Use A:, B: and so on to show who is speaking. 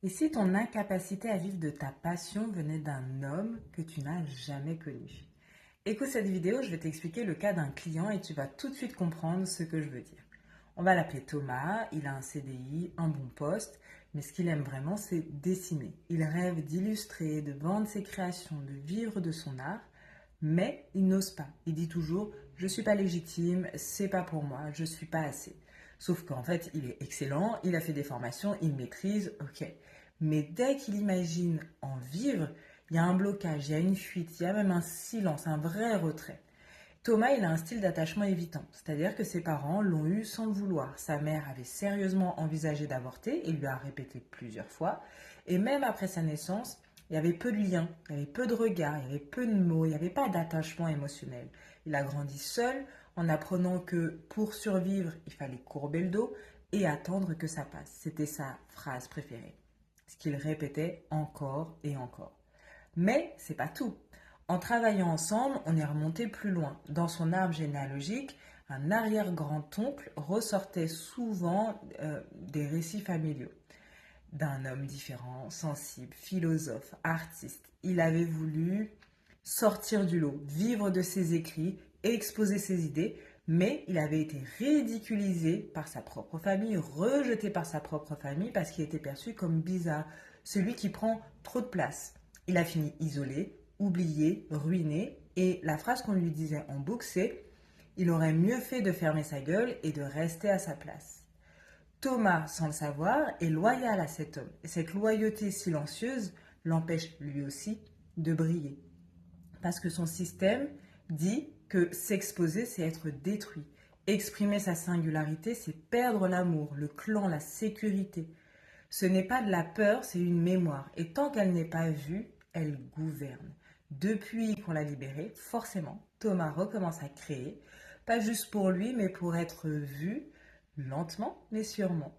A: Et si ton incapacité à vivre de ta passion venait d'un homme que tu n'as jamais connu? Écoute cette vidéo, je vais t'expliquer le cas d'un client et tu vas tout de suite comprendre ce que je veux dire. On va l'appeler Thomas, il a un CDI, un bon poste, mais ce qu'il aime vraiment, c'est dessiner. Il rêve d'illustrer, de vendre ses créations, de vivre de son art, mais il n'ose pas. Il dit toujours, je ne suis pas légitime, c'est pas pour moi, je ne suis pas assez. Sauf qu'en fait, il est excellent, il a fait des formations, il maîtrise, ok. Mais dès qu'il imagine en vivre, il y a un blocage, il y a une fuite, il y a même un silence, un vrai retrait. Thomas, il a un style d'attachement évitant, c'est-à-dire que ses parents l'ont eu sans le vouloir. Sa mère avait sérieusement envisagé d'avorter et lui a répété plusieurs fois. Et même après sa naissance, il y avait peu de liens, il y avait peu de regards, il y avait peu de mots, il n'y avait pas d'attachement émotionnel. Il a grandi seul en apprenant que pour survivre, il fallait courber le dos et attendre que ça passe. C'était sa phrase préférée, ce qu'il répétait encore et encore. Mais c'est pas tout. En travaillant ensemble, on est remonté plus loin. Dans son arbre généalogique, un arrière-grand-oncle ressortait souvent des récits familiaux d'un homme différent, sensible, philosophe, artiste. Il avait voulu sortir du lot, vivre de ses écrits, exposer ses idées, mais il avait été ridiculisé par sa propre famille, rejeté par sa propre famille parce qu'il était perçu comme bizarre, celui qui prend trop de place. Il a fini isolé, oublié, ruiné, et la phrase qu'on lui disait en boucle, c'est il aurait mieux fait de fermer sa gueule et de rester à sa place. Thomas, sans le savoir, est loyal à cet homme. Et cette loyauté silencieuse l'empêche lui aussi de briller. Parce que son système dit que s'exposer, c'est être détruit. Exprimer sa singularité, c'est perdre l'amour, le clan, la sécurité. Ce n'est pas de la peur, c'est une mémoire. Et tant qu'elle n'est pas vue, elle gouverne. Depuis qu'on l'a libéré, forcément, Thomas recommence à créer, pas juste pour lui, mais pour être vu, lentement mais sûrement.